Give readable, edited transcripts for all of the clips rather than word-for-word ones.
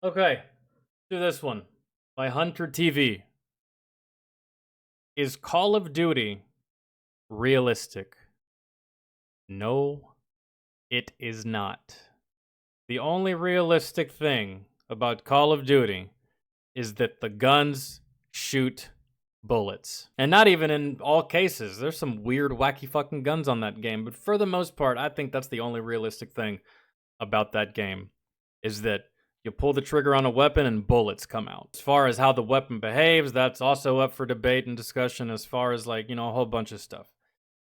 Okay, do this one by HunterTV. Is Call of Duty realistic? No, it is not. The only realistic thing about Call of Duty is that the guns shoot bullets. And not even in all cases. There's some weird, wacky fucking guns on that game. But for the most part, I think that's the only realistic thing about that game, is that you pull the trigger on a weapon and bullets come out. As far as how the weapon behaves, that's also up for debate and discussion, as far as, like, you know, a whole bunch of stuff.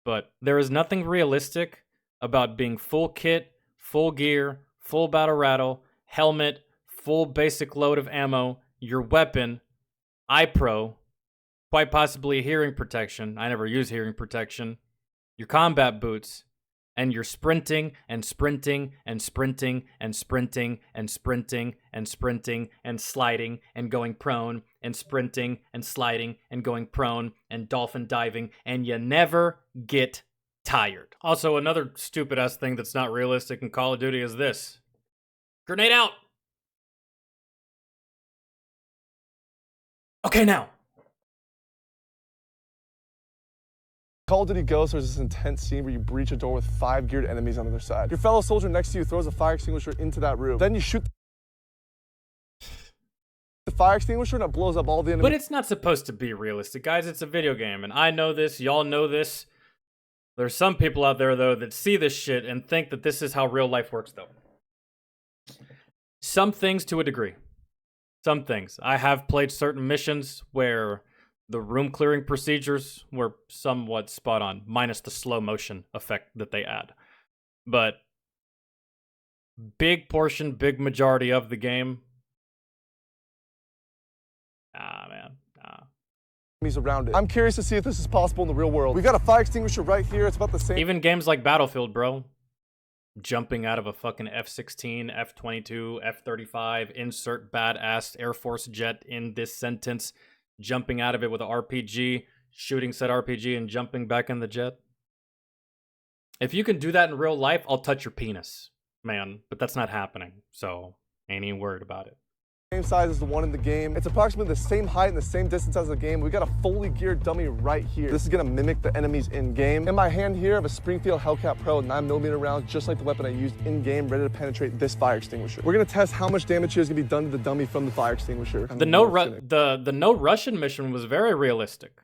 But there is nothing realistic about being full kit, full gear, full battle rattle, helmet, full basic load of ammo, your weapon, iPro, quite possibly hearing protection. I never use hearing protection. Your combat boots, and you're sprinting and sprinting and sprinting and sprinting and sprinting and sprinting and sliding and going prone and sprinting and sliding and going prone and dolphin diving, and you never get tired. Also, another stupid ass thing that's not realistic in Call of Duty is this. Grenade out! Okay, now. Call of Duty Ghosts, there's this intense scene where you breach a door with 5 geared enemies on the other side. Your fellow soldier next to you throws a fire extinguisher into that room. Then you shoot the fire extinguisher and it blows up all the enemies. But it's not supposed to be realistic, guys. It's a video game, and I know this. Y'all know this. There's some people out there, though, that see this shit and think that this is how real life works, though. Some things to a degree. Some things. I have played certain missions where the room clearing procedures were somewhat spot on, minus the slow motion effect that they add. But big portion, big majority of the game, man. Enemies around it. I'm curious to see if this is possible in the real world. We got a fire extinguisher right here. It's about the same. Even games like Battlefield, bro. Jumping out of a fucking F-16, F-22, F-35, insert badass Air Force jet in this sentence, jumping out of it with an RPG, shooting said RPG, and jumping back in the jet. If you can do that in real life, I'll touch your penis, man. But that's not happening, so ain't even worried about it. Same size as the one in the game. It's approximately the same height and the same distance as the game. We got a fully geared dummy right here. This is gonna mimic the enemies in game. In my hand here, I have a Springfield Hellcat Pro 9mm rounds, just like the weapon I used in game, ready to penetrate this fire extinguisher. We're gonna test how much damage here is gonna be done to the dummy from the fire extinguisher. The no Russian mission was very realistic.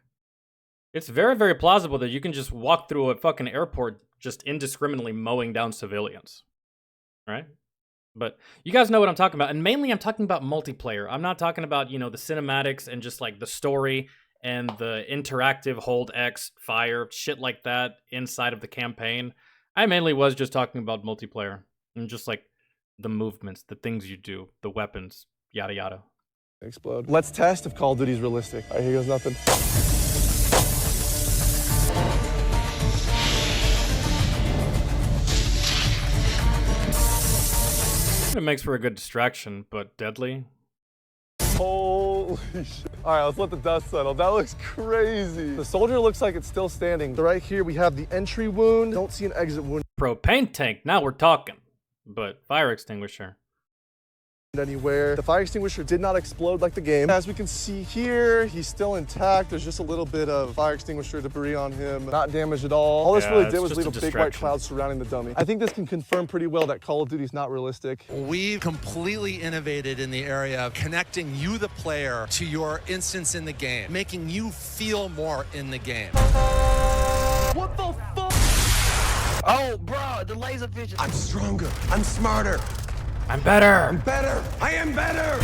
It's very, very plausible that you can just walk through a fucking airport just indiscriminately mowing down civilians, right? But you guys know what I'm talking about. And mainly I'm talking about multiplayer. I'm not talking about, you know, the cinematics and just like the story and the interactive hold X, fire, shit like that inside of the campaign. I mainly was just talking about multiplayer and just like the movements, the things you do, the weapons, yada yada. Explode. Let's test if Call of Duty is realistic. All right, here goes nothing. It makes for a good distraction, but deadly. Holy shit. All right, let's let the dust settle. That looks crazy. The soldier looks like it's still standing. So right here, we have the entry wound. Don't see an exit wound Propane tank, now we're talking. But fire extinguisher. anywhere. The fire extinguisher did not explode like the game. As we can see here, he's still intact. There's just a little bit of fire extinguisher debris on him. Not damaged at all. All this really did was leave a big white cloud surrounding the dummy. I think this can confirm pretty well that Call of Duty is not realistic. We've completely innovated in the area of connecting you, the player, to your instance in the game, making you feel more in the game. What the fuck? Oh, bro, the laser vision. I'm stronger. I'm smarter. I'm better. I'm better. I am better.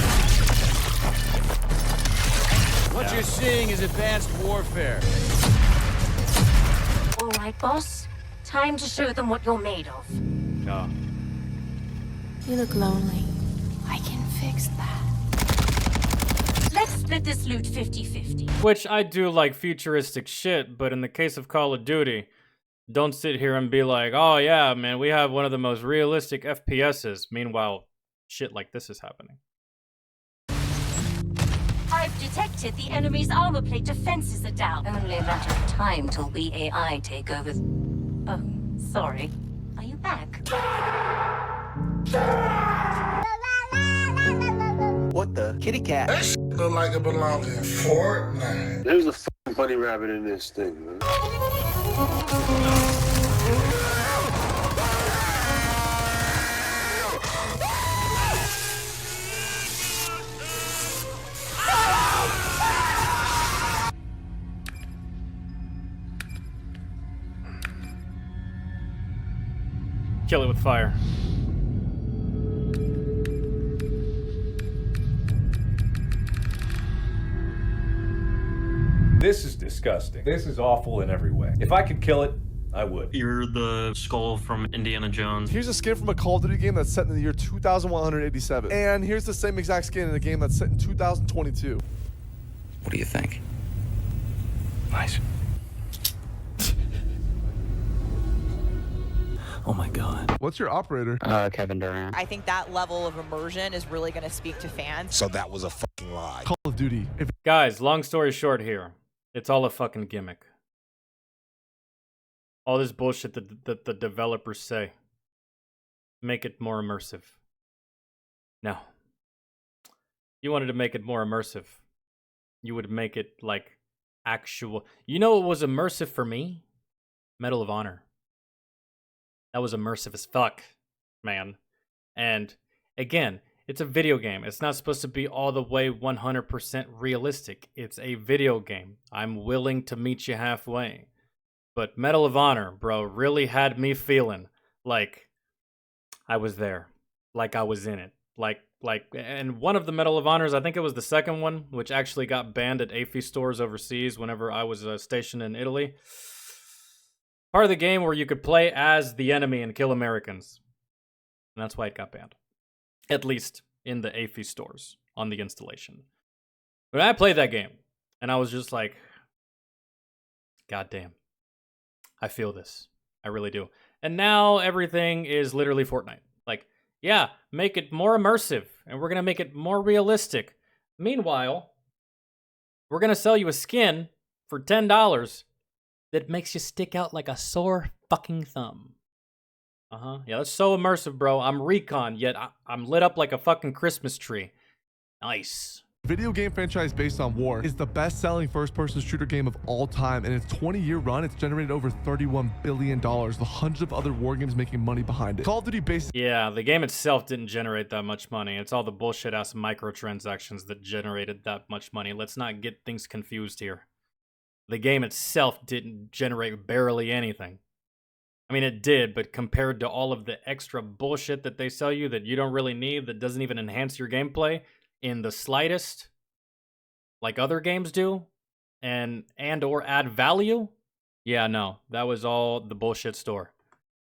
What you're seeing is advanced warfare. All right, boss. Time to show them what you're made of. Oh. You look lonely. I can fix that. Let's split this loot 50-50. Which I do like futuristic shit, but in the case of Call of Duty, don't sit here and be like, oh yeah, man, we have one of the most realistic FPSs. Meanwhile, shit like this is happening. I've detected the enemy's armor plate defenses are down. Only a matter of time till we AI take over. Oh, sorry. Are you back? kitty cat. That shit look like it belongs in Fortnite. There's a fucking bunny rabbit in this thing, man. Kill it with fire. This is disgusting. This is awful in every way. If I could kill it, I would. You're the skull from Indiana Jones. Here's a skin from a Call of Duty game that's set in the year 2187. And here's the same exact skin in a game that's set in 2022. What do you think? Nice. Oh my god. What's your operator? Kevin Durant. I think that level of immersion is really going to speak to fans. So that was a fucking lie. Call of Duty. Guys, long story short here. It's all a fucking gimmick. All this bullshit that the developers say. Make it more immersive. No. You wanted to make it more immersive. You would make it like actual. You know what was immersive for me? Medal of Honor. That was immersive as fuck, man. And again, it's a video game. It's not supposed to be all the way 100% realistic. It's a video game. I'm willing to meet you halfway. But Medal of Honor, bro, really had me feeling like I was there. Like I was in it. And one of the Medal of Honors, I think it was the second one, which actually got banned at AFI stores overseas whenever I was stationed in Italy. Part of the game where you could play as the enemy and kill Americans. And that's why it got banned. At least in the AFI stores on the installation. But I played that game, and I was just like, God damn. I feel this. I really do. And now everything is literally Fortnite. Like, yeah, make it more immersive, and we're going to make it more realistic. Meanwhile, we're going to sell you a skin for $10 that makes you stick out like a sore fucking thumb. Yeah, that's so immersive, bro. I'm Recon, yet I'm lit up like a fucking Christmas tree. Nice. Video game franchise based on war is the best-selling first-person shooter game of all time. In its 20-year run, it's generated over $31 billion, with hundreds of other war games making money behind it. Call of Duty based... Yeah, the game itself didn't generate that much money. It's all the bullshit-ass microtransactions that generated that much money. Let's not get things confused here. The game itself didn't generate barely anything. I mean, it did, but compared to all of the extra bullshit that they sell you that you don't really need, that doesn't even enhance your gameplay in the slightest, like other games do, and or add value, yeah, no, that was all the bullshit store.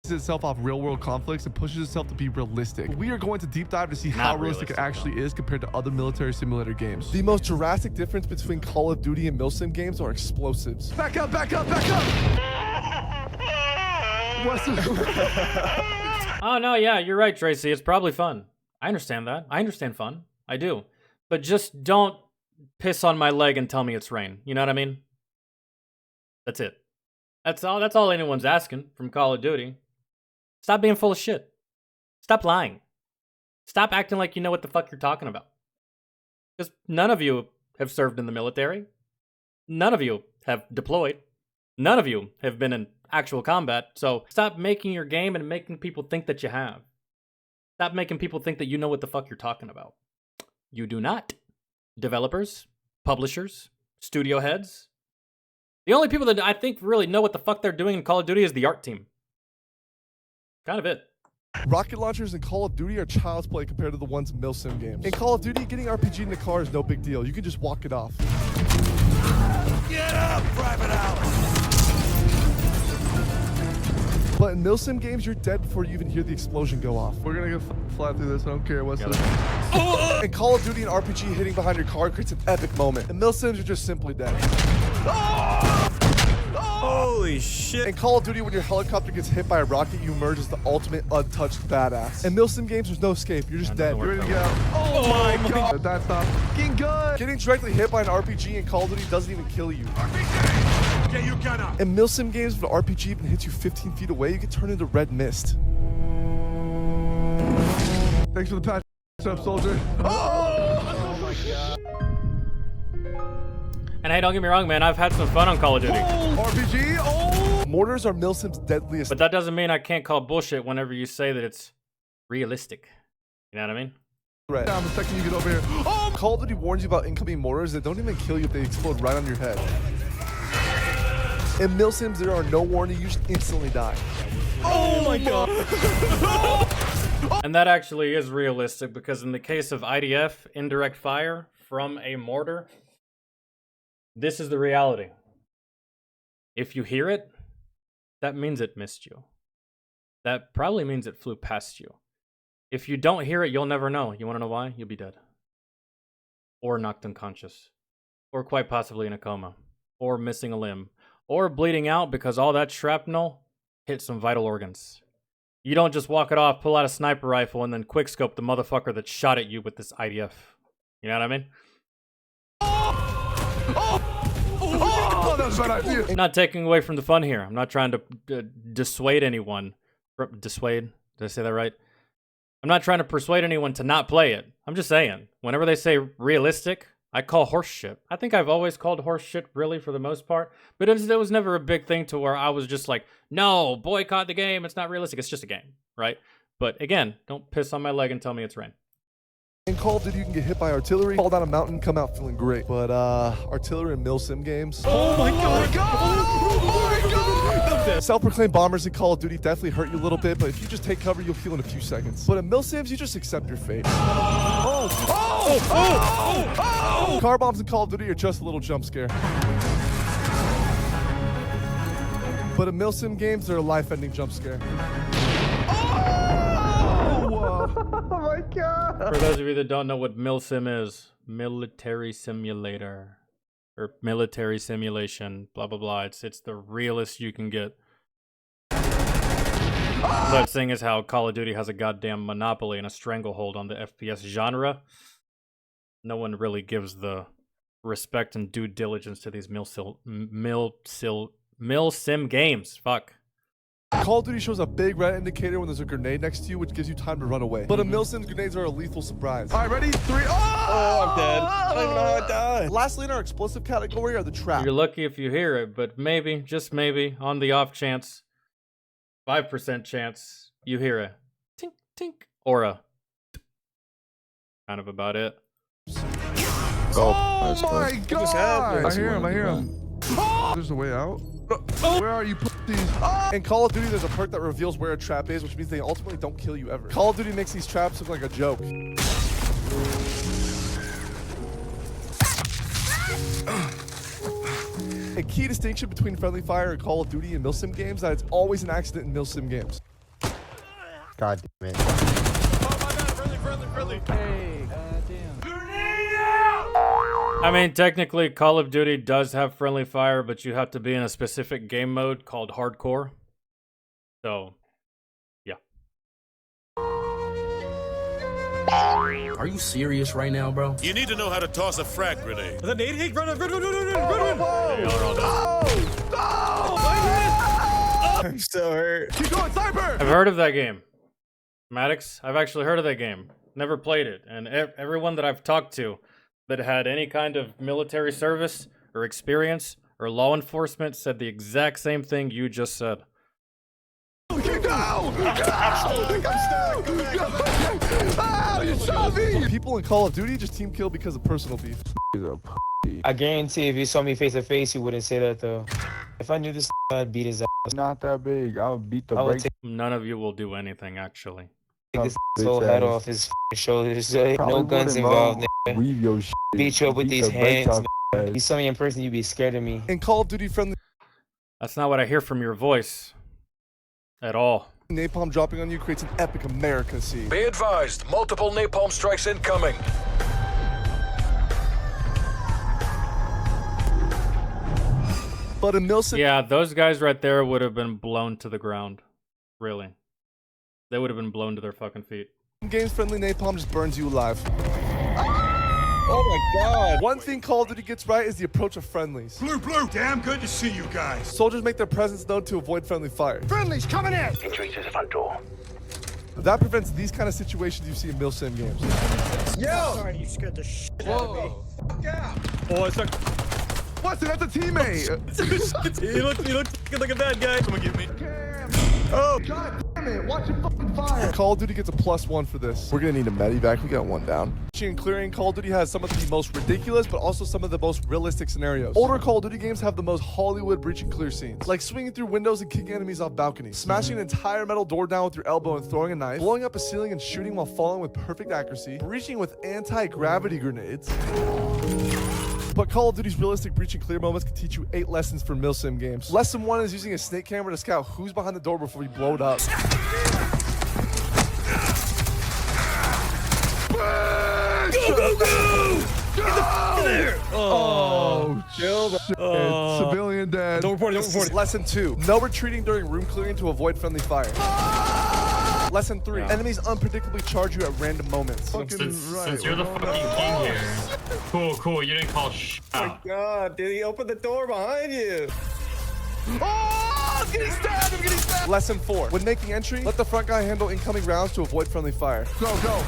Itself off real-world conflicts and pushes itself to be realistic. We are going to deep dive to see how realistic it actually is compared to other military simulator games. The most drastic difference between Call of Duty and milsim games are explosives. Back up, back up, back up! What's Oh, no, yeah, you're right, Tracy. It's probably fun. I understand that. I understand fun. I do. But just don't piss on my leg and tell me it's rain. You know what I mean? That's it. That's all anyone's asking from Call of Duty. Stop being full of shit. Stop lying. Stop acting like you know what the fuck you're talking about. Because none of you have served in the military. None of you have deployed. None of you have been in actual combat. So stop making your game and making people think that you have. Stop making people think that you know what the fuck you're talking about. You do not. Developers, publishers, studio heads. The only people that I think really know what the fuck they're doing in Call of Duty is the art team. Kind of it. Rocket launchers in Call of Duty are child's play compared to the ones in milsim games. In Call of Duty, getting RPG in the car is no big deal. You can just walk it off. Get up, Private Alex! But in milsim games, you're dead before you even hear the explosion go off. We're gonna go fly through this. I don't care what's this. In Call of Duty, an RPG hitting behind your car creates an epic moment. In milsims, you're just simply dead. Holy shit. In Call of Duty, when your helicopter gets hit by a rocket, you emerge as the ultimate untouched badass. In milsim games, there's no escape. You're just dead. You're ready to get out. Oh my god. That's not fucking good. Getting directly hit by an RPG in Call of Duty doesn't even kill you. RPG! Get your gun up! In milsim games, if an RPG even hits you 15 feet away, you get turned into red mist. Thanks for the patch up, soldier. Oh my god. And hey, don't get me wrong, man. I've had some fun on Call of Duty. RPG. Oh! Mortars are Milsim's deadliest. But that doesn't mean I can't call bullshit whenever you say that it's realistic. You know what I mean? Right. I'm expecting you to get over here. Oh! Call of Duty warns you about incoming mortars that don't even kill you if they explode right on your head. In Milsims, there are no warning. You just instantly die. Oh my god. And that actually is realistic because in the case of IDF, indirect fire from a mortar, this is the reality. If you hear it, that means it missed you. That probably means it flew past you. If you don't hear it, you'll never know. You want to know why? You'll be dead. Or knocked unconscious. Or quite possibly in a coma. Or missing a limb. Or bleeding out because all that shrapnel hit some vital organs. You don't just walk it off, pull out a sniper rifle, and then quickscope the motherfucker that shot at you with this IDF. You know what I mean? Oh, that was a bad idea. I'm not taking away from the fun here. I'm not trying to dissuade anyone. Dissuade? Did I say that right? I'm not trying to persuade anyone to not play it. I'm just saying, whenever they say realistic, I call horse shit. I think I've always called horse shit, really, for the most part. But it was never a big thing to where I was just like, no, boycott the game. It's not realistic. It's just a game, right? But again, don't piss on my leg and tell me it's rain. In Call of Duty, you can get hit by artillery, fall down a mountain, come out feeling great. But artillery and Milsim games. Oh my god. Oh my god. Self-proclaimed bombers in Call of Duty definitely hurt you a little bit, but if you just take cover, you'll heal in a few seconds. But in Milsims, you just accept your fate. Car bombs in Call of Duty are just a little jump scare. But in Milsim games, they're a life-ending jump scare. Oh my god! For those of you that don't know what Milsim is, military simulator. Or military simulation, blah, blah, blah. It's the realest you can get. But seeing as how Call of Duty has a goddamn monopoly and a stranglehold on the FPS genre, no one really gives the respect and due diligence to these Milsim games. Fuck. Call of Duty shows a big red indicator when there's a grenade next to you, which gives you time to run away. But in Milsim's, grenades are a lethal surprise. All right, ready? 3. Oh, I'm dead. I don't even know how I died. Lastly, in our explosive category are the traps. You're lucky if you hear it, but maybe, just maybe, on the off chance, 5% chance, you hear a tink, tink, or a kind of about it. Oh my god! I hear him. There's a way out. Where are you, pussies? In Call of Duty, there's a perk that reveals where a trap is, which means they ultimately don't kill you ever. Call of Duty makes these traps look like a joke. A key distinction between friendly fire and Call of Duty and Milsim games is that it's always an accident in Milsim games. God damn it. Friendly. Hey, I mean, technically, Call of Duty does have friendly fire, but you have to be in a specific game mode called hardcore. So, yeah. Are you serious right now, bro? You need to know how to toss a frag grenade. The nade hit, run. I'm so hurt. Keep going, sniper! I've heard of that game. Maddox, I've actually heard of that game. Never played it. And everyone that I've talked to that had any kind of military service or experience or law enforcement said the exact same thing you just said. Keep down! You shot me! People in Call of Duty just team kill because of personal beef. I guarantee if you saw me face to face, you wouldn't say that though. If I knew this, I'd beat his ass. Not that big. I'll beat the brakes. None of you will do anything, actually. Take this whole head off his shoulders. No guns involved, nigga. Weave your shit. Beat you up with these hands, man. You saw me in person, you'd be scared of me. In Call of Duty friendly... That's not what I hear from your voice. At all. Napalm dropping on you creates an epic America scene. Be advised, multiple napalm strikes incoming. But in Milsim... Yeah, those guys right there would have been blown to the ground. Really. They would have been blown to their fucking feet. Games friendly napalm just burns you alive. Oh my god. One thing Call of Duty gets right is the approach of friendlies. Blue, damn good to see you guys. Soldiers make their presence known to avoid friendly fire. Friendly's coming in. Entry to the front door. That prevents these kind of situations you see in Milsim games. Yo! Sorry, you scared the shit out of me. Oh, it's like... Weston, that's a teammate. he looked like a bad guy. Someone give me. Oh, God damn it. Watch it fucking fire. Call of Duty gets a +1 for this. We're going to need a medevac. We got one down. And clearing Call of Duty has some of the most ridiculous, but also some of the most realistic scenarios. Older Call of Duty games have the most Hollywood breach and clear scenes, like swinging through windows and kicking enemies off balconies, smashing an entire metal door down with your elbow and throwing a knife, blowing up a ceiling and shooting while falling with perfect accuracy, breaching with anti-gravity grenades. But Call of Duty's realistic breach and clear moments can teach you 8 lessons for milsim games. Lesson 1 is using a snake camera to scout who's behind the door before you blow it up. Go! Get there! Oh, shit. Civilian dead. Don't report it. Lesson 2. No retreating during room clearing to avoid friendly fire. Lesson 3. Enemies unpredictably charge you at random moments. Since you're the fucking king here. Cool. You didn't call out. God, did he open the door behind you? Oh, I'm getting stabbed. Lesson 4. When making entry, let the front guy handle incoming rounds to avoid friendly fire. Go.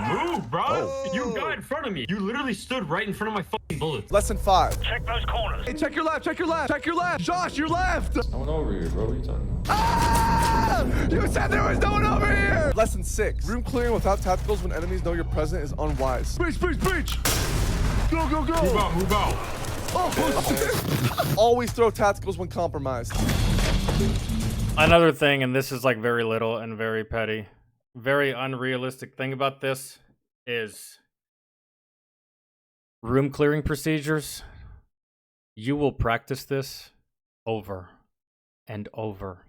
Move, bro! You got in front of me. You literally stood right in front of my fucking bullets. Lesson 5. Check those corners. Hey, check your left. Josh, your left. No one over here, bro. What are you talking about? Ah! You said there was no one over here. Lesson 6. Room clearing without tacticals when enemies know you're present is unwise. Breach. Go. Move out. Oh, always throw tacticals when compromised. Another thing, and this is like very little and very petty, very unrealistic thing about this is room clearing procedures. You will practice this over and over.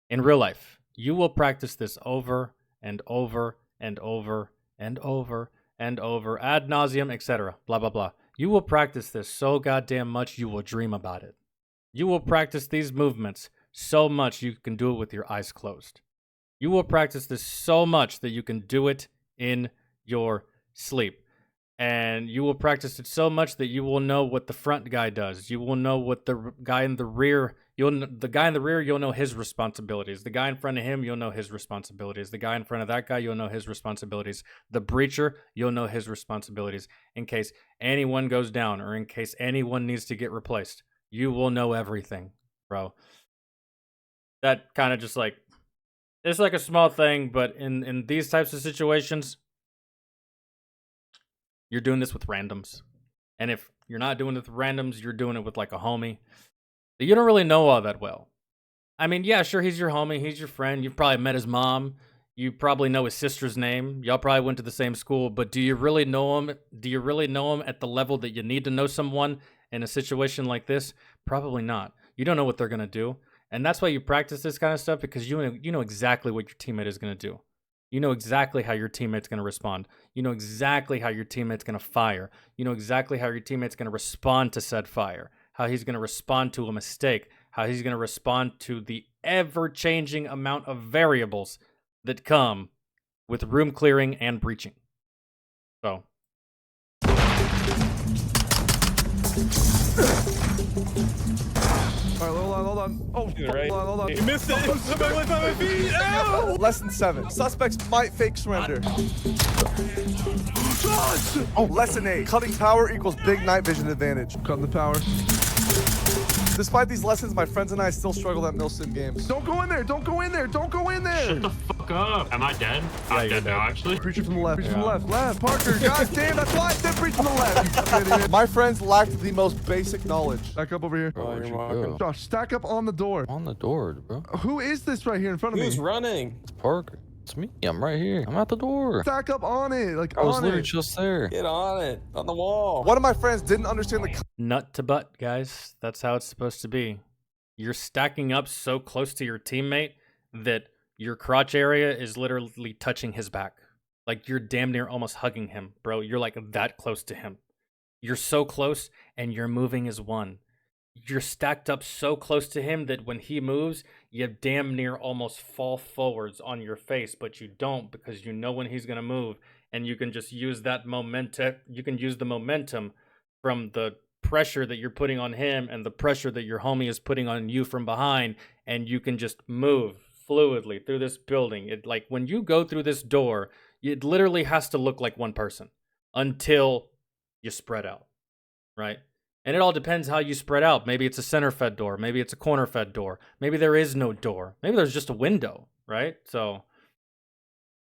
In real life, you will practice this over and over and over and over and over, ad nauseum, etc. Blah, blah, blah. You will practice this so goddamn much you will dream about it. You will practice these movements so much you can do it with your eyes closed. You will practice this so much that you can do it in your sleep. And you will practice it so much that you will know what the front guy does. You will know what the guy in the rear, you'll know his responsibilities. The guy in front of him, you'll know his responsibilities. The guy in front of that guy, you'll know his responsibilities. The breacher, you'll know his responsibilities. In case anyone goes down or in case anyone needs to get replaced, you will know everything, bro. That kind of just like, it's like a small thing, but in these types of situations, you're doing this with randoms. And if you're not doing it with randoms, you're doing it with like a homie that you don't really know all that well. I mean, yeah, sure, he's your homie, he's your friend. You've probably met his mom. You probably know his sister's name. Y'all probably went to the same school, but do you really know him? Do you really know him at the level that you need to know someone in a situation like this? Probably not. You don't know what they're going to do. And that's why you practice this kind of stuff, because you know exactly what your teammate is going to do. You know exactly how your teammate's going to respond. You know exactly how your teammate's going to fire. You know exactly how your teammate's going to respond to said fire, how he's going to respond to a mistake, how he's going to respond to the ever-changing amount of variables that come with room clearing and breaching. So. All right, hold on. Oh, hold on. You missed it. Somebody went by my feet. Ow! Lesson 7. Suspects might fake surrender. Oh, lesson 8. Cutting power equals big night vision advantage. Cutting the power. Despite these lessons, my friends and I still struggle at milsim games. Don't go in there. Don't go in there. Shut the fuck up. Am I dead? I'm dead now, actually. Preacher from the left. Preacher from the left. Left. Parker. God damn, that's why I said preach from the left. My friends lacked the most basic knowledge. Back up over here. Oh, you're welcome. Josh, stack up on the door. On the door, bro. Who is this right here in front of me? Who's running? It's Parker. It's me. I'm right here. I'm at the door. Stack up on it. Like, I was on literally it. just there. Get on it. On the wall. One of my friends didn't understand the Nut to butt, guys. That's how it's supposed to be. You're stacking up so close to your teammate that your crotch area is literally touching his back. Like, you're damn near almost hugging him, bro. You're like that close to him. You're so close, and you're moving as one. You're stacked up so close to him that when he moves, you damn near almost fall forwards on your face, but you don't, because you know when he's going to move, and you can just use that momentum. You can use the momentum from the pressure that you're putting on him and the pressure that your homie is putting on you from behind, and you can just move fluidly through this building. It, like, when you go through this door, it literally has to look like one person until you spread out, right? And it all depends how you spread out. Maybe it's a center fed door. Maybe it's a corner fed door. Maybe there is no door. Maybe there's just a window, right? So.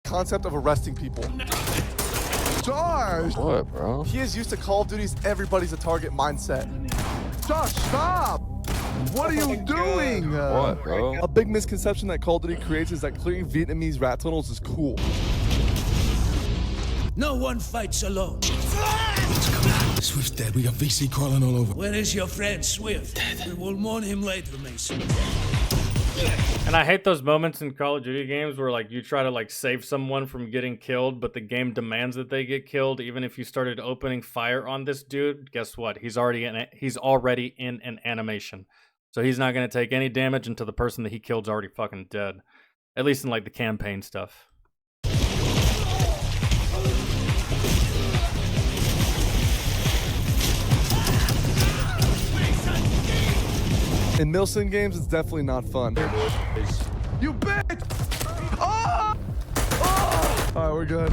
Concept of arresting people. Josh! What, bro? He is used to Call of Duty's everybody's a target mindset. Josh, stop! What are you doing? What, bro? A big misconception that Call of Duty creates is that clearing Vietnamese rat tunnels is cool. No one fights alone. Swift's dead. We got VC crawling all over. Where is your friend Swift? We will mourn him later, Mason. And I hate those moments in Call of Duty games where like you try to like save someone from getting killed, but the game demands that they get killed. Even if you started opening fire on this dude, guess what? He's already in an animation, so he's not gonna take any damage until the person that he killed's already fucking dead. At least in like the campaign stuff. In Milsim games, it's definitely not fun. You bitch! Oh! Oh! All right, we're good.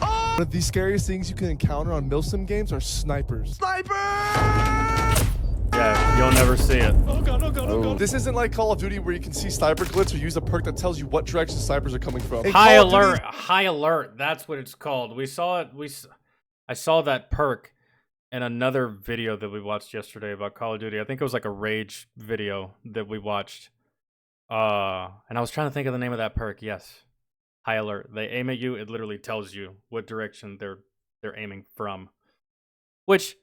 Oh! One of the scariest things you can encounter on Milsim games are snipers. Sniper! Yeah, you'll never see it. Oh god, oh god, oh god. This isn't like Call of Duty where you can see sniper glitch or use a perk that tells you what direction snipers are coming from. High alert, high alert. That's what it's called. We saw it. I saw that perk in another video that we watched yesterday about Call of Duty. I think it was like a rage video that we watched. And I was trying to think of the name of that perk. Yes. High alert. They aim at you, it literally tells you what direction they're aiming from. Which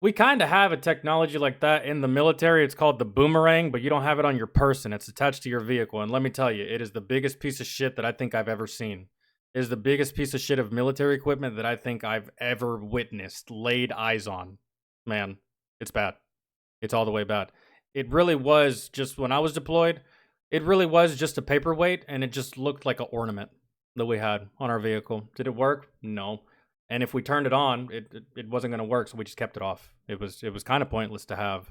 we kind of have a technology like that in the military. It's called the boomerang, but you don't have it on your person. It's attached to your vehicle. And let me tell you, it is the biggest piece of shit that I think I've ever seen. Is the biggest piece of shit of military equipment that I think I've ever witnessed, laid eyes on. Man, it's bad. It's all the way bad. It really was just, when I was deployed, it really was just a paperweight, and it just looked like an ornament that we had on our vehicle. Did it work? No. And if we turned it on, it wasn't going to work, so we just kept it off. It was kind of pointless to have.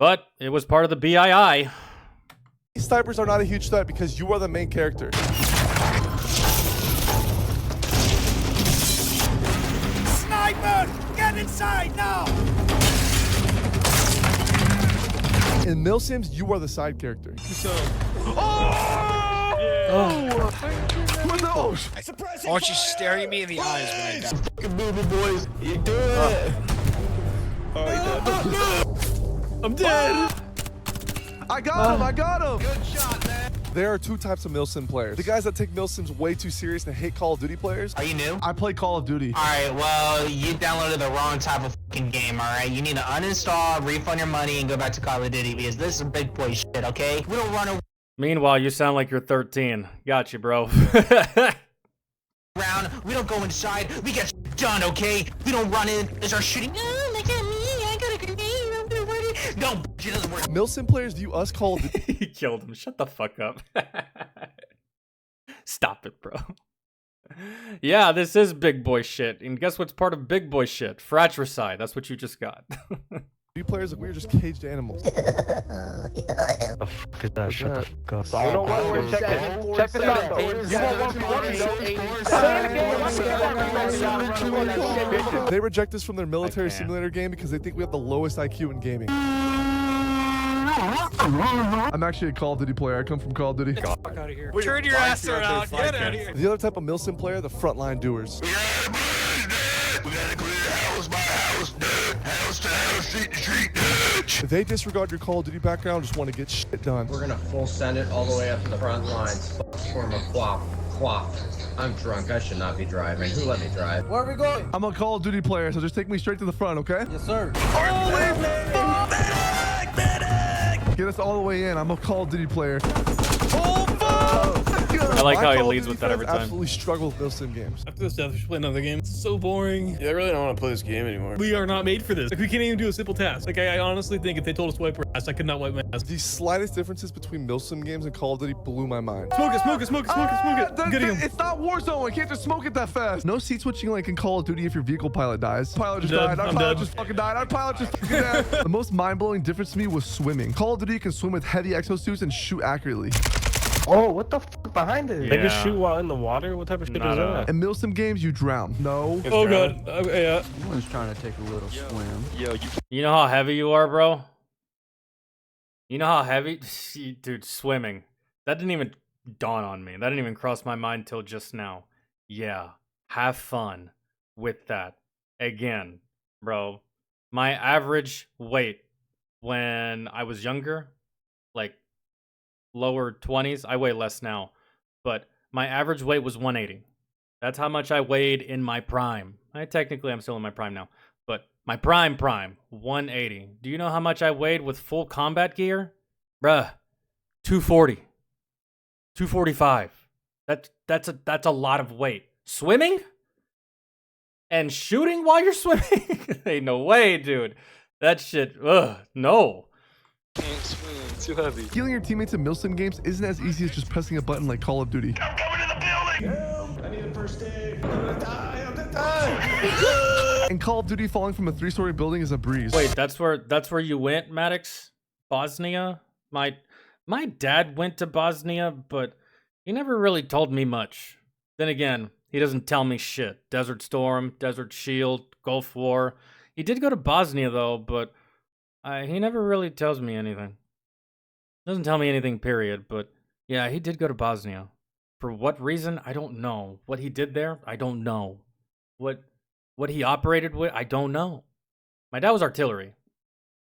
But it was part of the BII. Snipers are not a huge threat because you are the main character. Sniper! Get inside now! In Milsims, you are the side character. So. I want you staring at me in the eyes when I die. Fucking moving, boys. You do it. I'm dead. I got him. I got him. Good shot, man. There are two types of Milsim players. The guys that take Milsims way too serious and hate Call of Duty players. Are you new? I play Call of Duty. All right, well, you downloaded the wrong type of fucking game, all right? You need to uninstall, refund your money, and go back to Call of Duty because this is big boy shit, okay? We don't run Meanwhile, you sound like you're 13. Got you, bro. around. We don't go inside. We get done, okay? We don't run in and start shooting. Oh, look at me. I got a grenade. I'm gonna work it. No, it doesn't work. Milsim players view us Call of Duty. He killed him. Shut the fuck up. Stop it, bro. Yeah, this is big boy shit. And guess what's part of big boy shit? Fratricide. That's what you just got. You players, like, we're just caged animals. The fuck is that? Shut the fuck up. You know what? Check this out, though. You want 1v1? They reject us from their military simulator game because they think we have the lowest IQ in gaming. I'm actually a Call of Duty player. I come from Call of Duty. Get the fuck out of here. Turn your ass around. Get out of here. The other type of Milsim player, the frontline doers. We gotta clear house by house, house to house, street to street. They disregard your Call of Duty background, just want to get shit done. We're gonna full send it all the way up to the front lines. Form a quaff. I'm drunk. I should not be driving. Who let me drive? Where are we going? I'm a Call of Duty player, so just take me straight to the front, okay? Yes, sir. Get us all the way in. I'm a Call of Duty player. I like how he leads with that every time. Absolutely struggle with Milsim games. After this death, we should play another game. It's so boring. Yeah, I really don't want to play this game anymore. We are not made for this. Like, we can't even do a simple task. Like, I honestly think if they told us to wipe our ass, I could not wipe my ass. The slightest differences between Milsim games and Call of Duty blew my mind. Smoke it, smoke it, smoke it, smoke it, smoke it. I'm getting him. It's not Warzone. I can't just smoke it that fast. No seat switching like in Call of Duty if your vehicle pilot dies. Pilot just died. Our pilot just fucking died. Our pilot just fucking died. The most mind-blowing difference to me was swimming. Call of Duty can swim with heavy exosuits and shoot accurately. Oh, what the fuck behind it? They just shoot while in the water? What type of shit is that? In milsim games, you drown. No. Oh god. Yeah. Someone's trying to take a little swim. Yo, You know how heavy you are, bro? You know how heavy? Dude, swimming. That didn't even dawn on me. That didn't even cross my mind till just now. Yeah, have fun with that. Again, bro, my average weight when I was younger, like lower 20s, I weigh less now, but my average weight was 180. That's how much I weighed in my prime. Technically, I'm still in my prime now, but my prime, 180. Do you know how much I weighed with full combat gear? Bruh, 240. 245. That's a lot of weight. Swimming? And shooting while you're swimming? Ain't no way, dude. That shit, no. can't swim. Too heavy. Healing your teammates in milsim games isn't as easy as just pressing a button like Call of Duty. I'm coming to the building! Help! I need a first aid. I'm gonna die. I'm gonna die. In Call of Duty, falling from a 3-story building is a breeze. Wait, that's where you went, Maddox? Bosnia? My dad went to Bosnia, but he never really told me much. Then again, he doesn't tell me shit. Desert Storm, Desert Shield, Gulf War. He did go to Bosnia though, but he never really tells me anything. Doesn't tell me anything, period. But yeah, he did go to Bosnia. For what reason? I don't know. What he did there? I don't know. What he operated with? I don't know. My dad was artillery.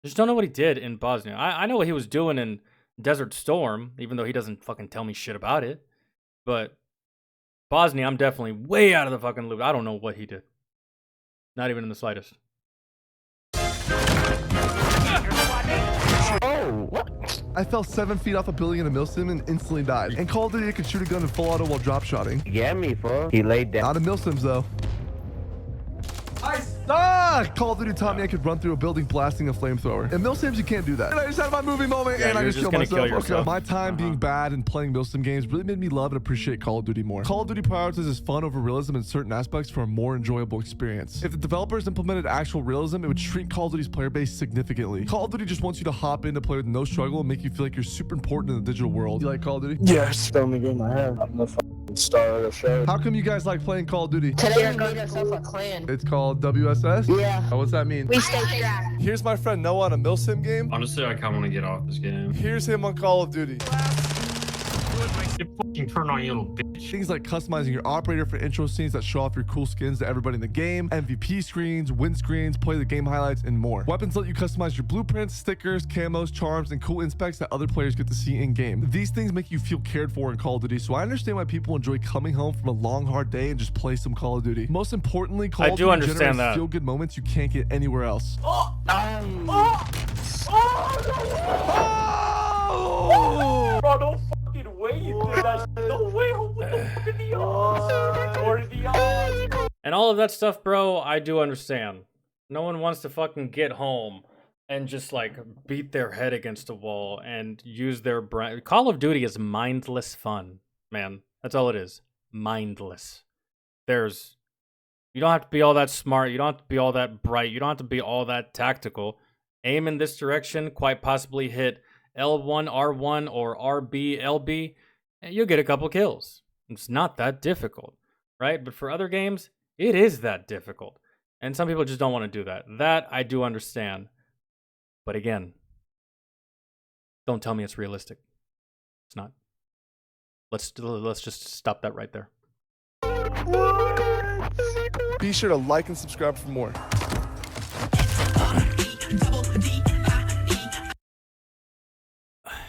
Just don't know what he did in Bosnia. I know what he was doing in Desert Storm, even though he doesn't fucking tell me shit about it. But Bosnia, I'm definitely way out of the fucking loop. I don't know what he did. Not even in the slightest. Oh, what? I fell 7 feet off a building in a milsim and instantly died. In Call of Duty, I could shoot a gun in full auto while drop shotting. Yeah, me, bro. He laid down. Not in milsims though. Call of Duty taught me I could run through a building blasting a flamethrower. In milsims, you can't do that. And I just had my movie moment and I just killed myself. Okay. My time being bad and playing milsim games really made me love and appreciate Call of Duty more. Call of Duty prioritizes fun over realism in certain aspects for a more enjoyable experience. If the developers implemented actual realism, it would shrink Call of Duty's player base significantly. Call of Duty just wants you to hop in to play with no struggle and make you feel like you're super important in the digital world. You like Call of Duty? Yes, the only game I have. I'm the fucking star of the show. How come you guys like playing Call of Duty? Today we made ourselves a clan. It's called WSS? Yeah. What's that mean? We stay strapped. Here's my friend Noah on a milsim game. Honestly, I kind of want to get off this game. Here's him on Call of Duty. You fucking turn on, you little bitch. Things like customizing your operator for intro scenes that show off your cool skins to everybody in the game, MVP screens, win screens, play the game highlights, and more. Weapons let you customize your blueprints, stickers, camos, charms, and cool inspects that other players get to see in game. These things make you feel cared for in Call of Duty, so I understand why people enjoy coming home from a long, hard day and just play some Call of Duty. Most importantly, Call of Duty generates feel-good moments you can't get anywhere else. Bro, don't fucking way you did that shit. No way. What the fuck are the odds? What are the odds? And all of that stuff, bro, I do understand. No one wants to fucking get home and just like beat their head against a wall and use their brain. Call of Duty is mindless fun, man. That's all it is. Mindless. You don't have to be all that smart. You don't have to be all that bright. You don't have to be all that tactical. Aim in this direction, quite possibly hit L1, R1, or RB, LB, and you'll get a couple kills. It's not that difficult, right? But for other games, it is that difficult. And some people just don't want to do that. That I do understand. But again, don't tell me it's realistic. It's not. Let's just stop that right there. Be sure to like and subscribe for more.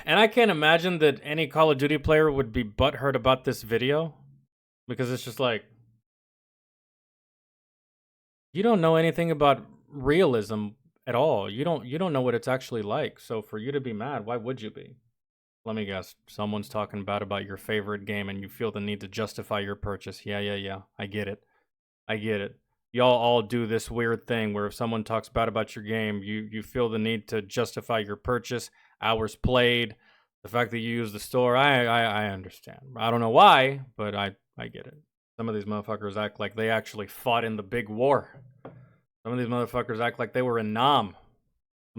And I can't imagine that any Call of Duty player would be butthurt about this video, because it's just like, you don't know anything about realism at all. You don't know what it's actually like. So for you to be mad, why would you be? Let me guess. Someone's talking bad about your favorite game and you feel the need to justify your purchase. Yeah. I get it. Y'all all do this weird thing where if someone talks bad about your game, you feel the need to justify your purchase, hours played, the fact that you use the store. I understand. I don't know why, but I get it. Some of these motherfuckers act like they actually fought in the big war. Some of these motherfuckers act like they were in Nam.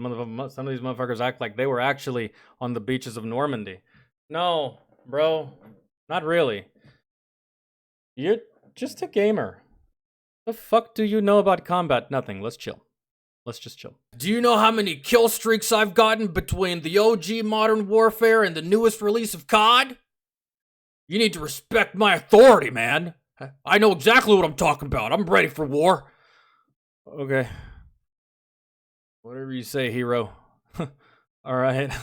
Some of these motherfuckers act like they were actually on the beaches of Normandy. No, Bro, not really. You're just a gamer. The fuck do you know about combat? Nothing. Let's chill. Let's just chill. Do you know how many kill streaks I've gotten between the OG Modern Warfare and the newest release of COD? You need to respect my authority, man. I know exactly what I'm talking about. I'm ready for war. Okay. Whatever you say, hero. All right.